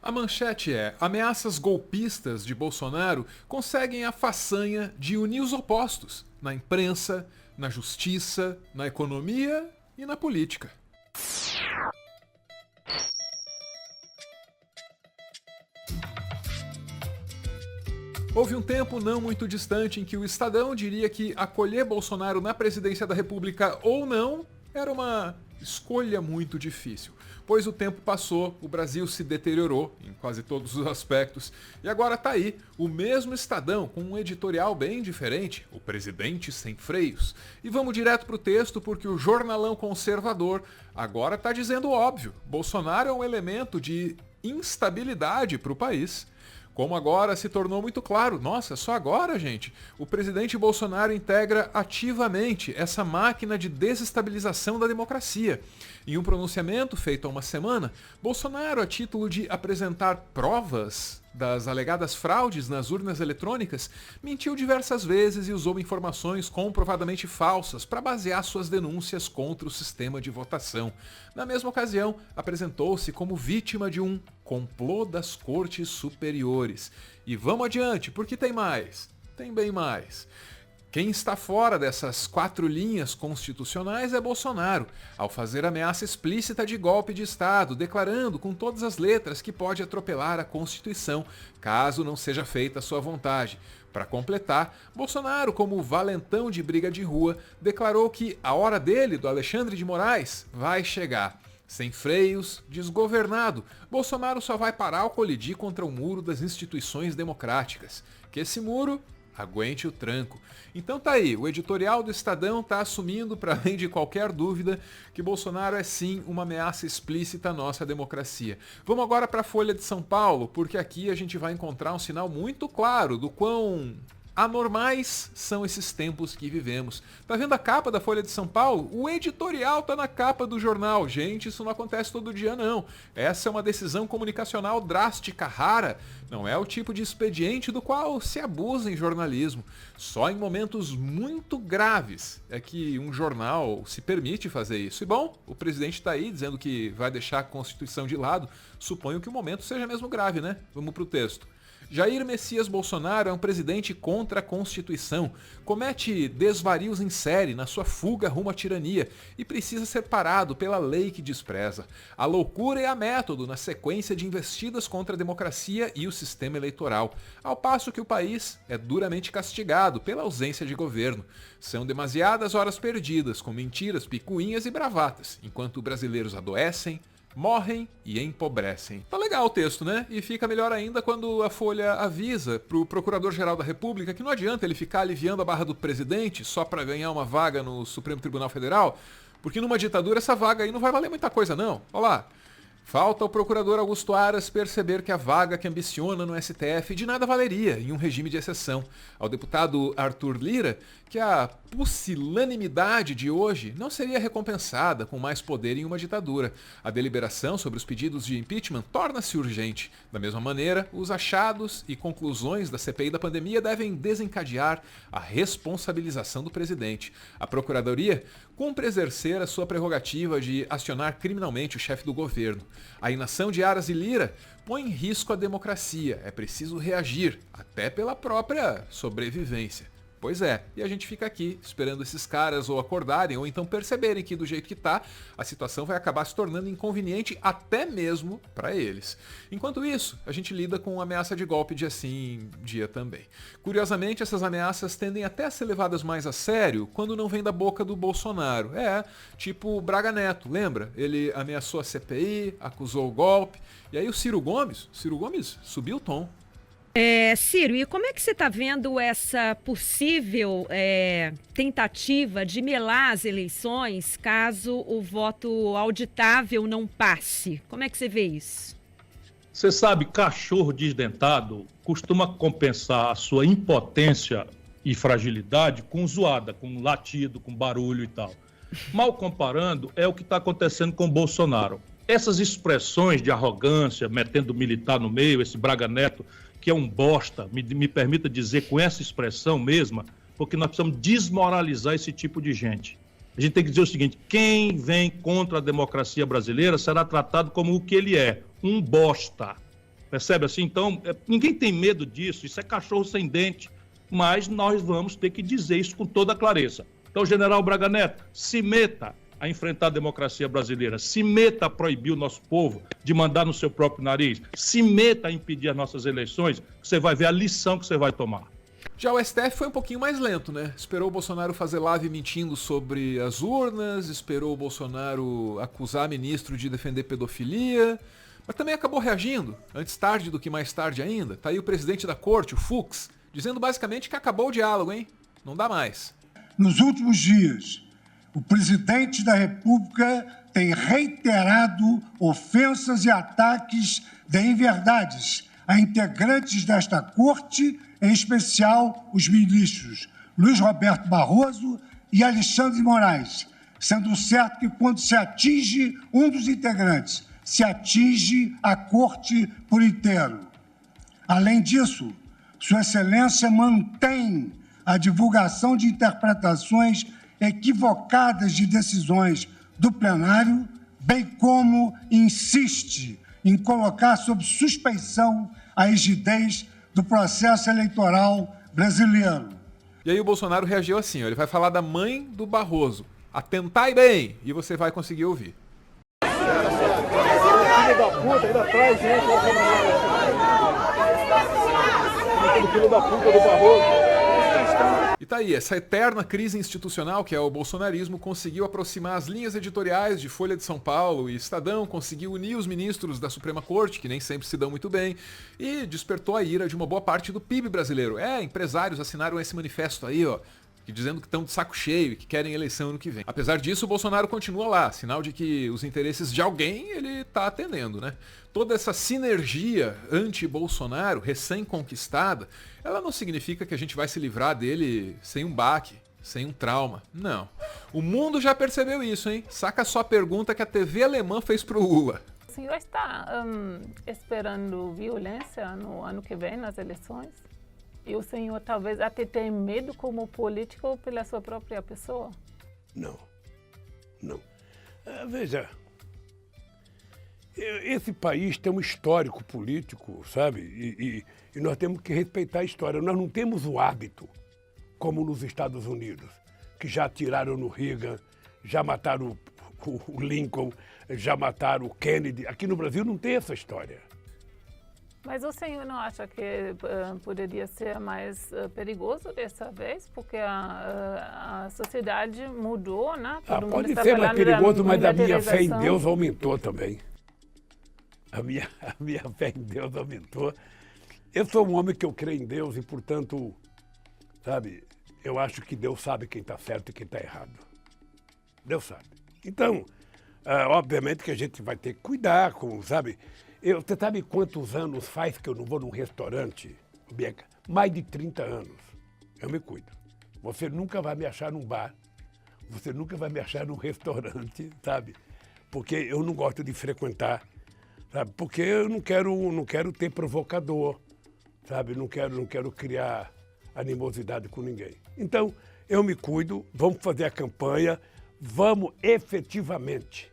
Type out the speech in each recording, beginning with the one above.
A manchete é: ameaças golpistas de Bolsonaro conseguem a façanha de unir os opostos na imprensa, na justiça, na economia e na política. Houve um tempo não muito distante em que o Estadão diria que acolher Bolsonaro na presidência da República ou não era uma escolha muito difícil, pois o tempo passou, o Brasil se deteriorou em quase todos os aspectos, e agora tá aí, o mesmo Estadão com um editorial bem diferente, o presidente sem freios. E vamos direto pro texto, porque o jornalão conservador agora tá dizendo óbvio, Bolsonaro é um elemento de instabilidade pro país. Como agora se tornou muito claro, nossa, só agora, gente, o presidente Bolsonaro integra ativamente essa máquina de desestabilização da democracia. Em um pronunciamento feito há uma semana, Bolsonaro, a título de apresentar provas das alegadas fraudes nas urnas eletrônicas, mentiu diversas vezes e usou informações comprovadamente falsas para basear suas denúncias contra o sistema de votação. Na mesma ocasião, apresentou-se como vítima de um complô das cortes superiores. E vamos adiante, porque tem mais. Tem bem mais. Quem está fora dessas 4 linhas constitucionais é Bolsonaro, ao fazer ameaça explícita de golpe de Estado, declarando com todas as letras que pode atropelar a Constituição, caso não seja feita a sua vontade. Para completar, Bolsonaro, como valentão de briga de rua, declarou que a hora dele, do Alexandre de Moraes, vai chegar. Sem freios, desgovernado, Bolsonaro só vai parar ao colidir contra o muro das instituições democráticas. Que esse muro aguente o tranco. Então tá aí, o editorial do Estadão tá assumindo, para além de qualquer dúvida, que Bolsonaro é sim uma ameaça explícita à nossa democracia. Vamos agora para a Folha de São Paulo, porque aqui a gente vai encontrar um sinal muito claro do quão anormais são esses tempos que vivemos. Tá vendo a capa da Folha de São Paulo? O editorial tá na capa do jornal. Gente, isso não acontece todo dia não. Essa é uma decisão comunicacional drástica, rara. Não é o tipo de expediente do qual se abusa em jornalismo. Só em momentos muito graves é que um jornal se permite fazer isso. E bom, o presidente está aí dizendo que vai deixar a Constituição de lado. Suponho que o momento seja mesmo grave, né? Vamos pro texto. Jair Messias Bolsonaro é um presidente contra a Constituição, comete desvarios em série na sua fuga rumo à tirania e precisa ser parado pela lei que despreza. A loucura é a método na sequência de investidas contra a democracia e o sistema eleitoral, ao passo que o país é duramente castigado pela ausência de governo. São demasiadas horas perdidas com mentiras, picuinhas e bravatas, enquanto brasileiros adoecem, morrem e empobrecem. Tá legal o texto, né? E fica melhor ainda quando a Folha avisa pro Procurador-Geral da República que não adianta ele ficar aliviando a barra do presidente só para ganhar uma vaga no Supremo Tribunal Federal, porque numa ditadura essa vaga aí não vai valer muita coisa não. Olha lá. Falta ao procurador Augusto Aras perceber que a vaga que ambiciona no STF de nada valeria em um regime de exceção. Ao deputado Arthur Lira, que a pusilanimidade de hoje não seria recompensada com mais poder em uma ditadura. A deliberação sobre os pedidos de impeachment torna-se urgente. Da mesma maneira, os achados e conclusões da CPI da pandemia devem desencadear a responsabilização do presidente. A Procuradoria cumpre exercer a sua prerrogativa de acionar criminalmente o chefe do governo. A inação de Aras e Lira põe em risco a democracia. É preciso reagir, até pela própria sobrevivência. Pois é, e a gente fica aqui esperando esses caras ou acordarem ou então perceberem que do jeito que tá, a situação vai acabar se tornando inconveniente até mesmo para eles. Enquanto isso, a gente lida com ameaça de golpe dia sim, dia também. Curiosamente, essas ameaças tendem até a ser levadas mais a sério quando não vem da boca do Bolsonaro. Tipo o Braga Neto, lembra? Ele ameaçou a CPI, acusou o golpe, e aí o Ciro Gomes subiu o tom. Ciro, e como é que você está vendo essa possível tentativa de melar as eleições caso o voto auditável não passe? Como é que você vê isso? Você sabe, cachorro desdentado costuma compensar a sua impotência e fragilidade com zoada, com latido, com barulho e tal. Mal comparando, é o que está acontecendo com o Bolsonaro. Essas expressões de arrogância, metendo militar no meio, esse Braga Neto, que é um bosta, me permita dizer com essa expressão mesma, porque nós precisamos desmoralizar esse tipo de gente. A gente tem que dizer o seguinte: quem vem contra a democracia brasileira será tratado como o que ele é, um bosta. Percebe assim? Então, ninguém tem medo disso, isso é cachorro sem dente, mas nós vamos ter que dizer isso com toda clareza. Então, General Braga Neto, se meta a enfrentar a democracia brasileira, se meta a proibir o nosso povo de mandar no seu próprio nariz, se meta a impedir as nossas eleições, você vai ver a lição que você vai tomar. Já o STF foi um pouquinho mais lento, né? Esperou o Bolsonaro fazer live mentindo sobre as urnas, esperou o Bolsonaro acusar ministro de defender pedofilia, mas também acabou reagindo, antes tarde do que mais tarde ainda. Tá aí o presidente da corte, o Fux, dizendo basicamente que acabou o diálogo, hein? Não dá mais. Nos últimos dias, o presidente da República tem reiterado ofensas e ataques de inverdades a integrantes desta corte, em especial os ministros Luiz Roberto Barroso e Alexandre de Moraes, sendo certo que quando se atinge um dos integrantes, se atinge a corte por inteiro. Além disso, Sua Excelência mantém a divulgação de interpretações equivocadas de decisões do plenário, bem como insiste em colocar sob suspeição a rigidez do processo eleitoral brasileiro. E aí o Bolsonaro reagiu assim, ó, ele vai falar da mãe do Barroso. Atentai bem, e você vai conseguir ouvir. Filho da puta, ainda atrás, gente. Filho da puta do Barroso. E tá aí, essa eterna crise institucional que é o bolsonarismo conseguiu aproximar as linhas editoriais de Folha de São Paulo e Estadão, conseguiu unir os ministros da Suprema Corte, que nem sempre se dão muito bem, e despertou a ira de uma boa parte do PIB brasileiro. Empresários assinaram esse manifesto aí, ó, dizendo que estão de saco cheio e que querem eleição ano que vem. Apesar disso, o Bolsonaro continua lá, sinal de que os interesses de alguém ele tá atendendo, né? Toda essa sinergia anti-Bolsonaro, recém-conquistada, ela não significa que a gente vai se livrar dele sem um baque, sem um trauma. Não. O mundo já percebeu isso, hein? Saca só a pergunta que a TV alemã fez pro Lula. O senhor está esperando violência no ano que vem, nas eleições? E o senhor talvez até tem medo como político pela sua própria pessoa? Não. Veja, esse país tem um histórico político, sabe? E nós temos que respeitar a história. Nós não temos o hábito, como nos Estados Unidos, que já atiraram no Reagan, já mataram o Lincoln, já mataram o Kennedy. Aqui no Brasil não tem essa história. Mas o senhor não acha que poderia ser mais perigoso dessa vez? Porque a sociedade mudou, né? Todo mundo pode está ser mais perigoso, mas a minha fé em materialização. Deus aumentou também. A minha fé em Deus aumentou. Eu sou um homem que eu creio em Deus e, portanto, sabe, eu acho que Deus sabe quem está certo e quem está errado. Deus sabe. Então, obviamente que a gente vai ter que cuidar com, sabe... Você sabe quantos anos faz que eu não vou num restaurante, Bianca? Mais de 30 anos. Eu me cuido. Você nunca vai me achar num bar, você nunca vai me achar num restaurante, sabe? Porque eu não gosto de frequentar, sabe? Porque eu não quero ter provocador, sabe? Não quero criar animosidade com ninguém. Então, eu me cuido, vamos fazer a campanha, vamos efetivamente,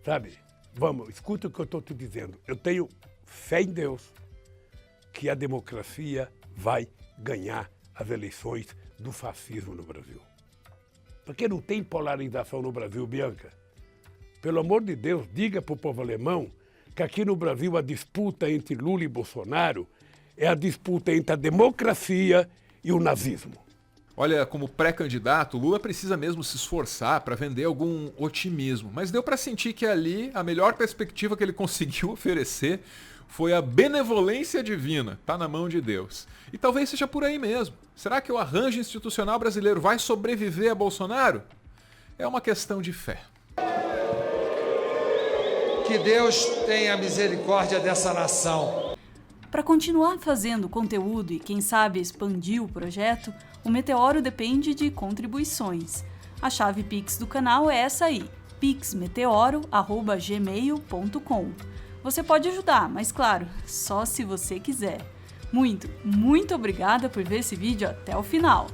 sabe? Vamos, escuta o que eu estou te dizendo. Eu tenho fé em Deus que a democracia vai ganhar as eleições do fascismo no Brasil. Porque não tem polarização no Brasil, Bianca. Pelo amor de Deus, diga para o povo alemão que aqui no Brasil a disputa entre Lula e Bolsonaro é a disputa entre a democracia e o nazismo. Olha, como pré-candidato, Lula precisa mesmo se esforçar para vender algum otimismo. Mas deu para sentir que ali a melhor perspectiva que ele conseguiu oferecer foi a benevolência divina. Tá na mão de Deus. E talvez seja por aí mesmo. Será que o arranjo institucional brasileiro vai sobreviver a Bolsonaro? É uma questão de fé. Que Deus tenha misericórdia dessa nação. Para continuar fazendo conteúdo e, quem sabe, expandir o projeto, o Meteoro depende de contribuições. A chave Pix do canal é essa aí, pixmeteoro@gmail.com. Você pode ajudar, mas claro, só se você quiser. Muito obrigada por ver esse vídeo até o final.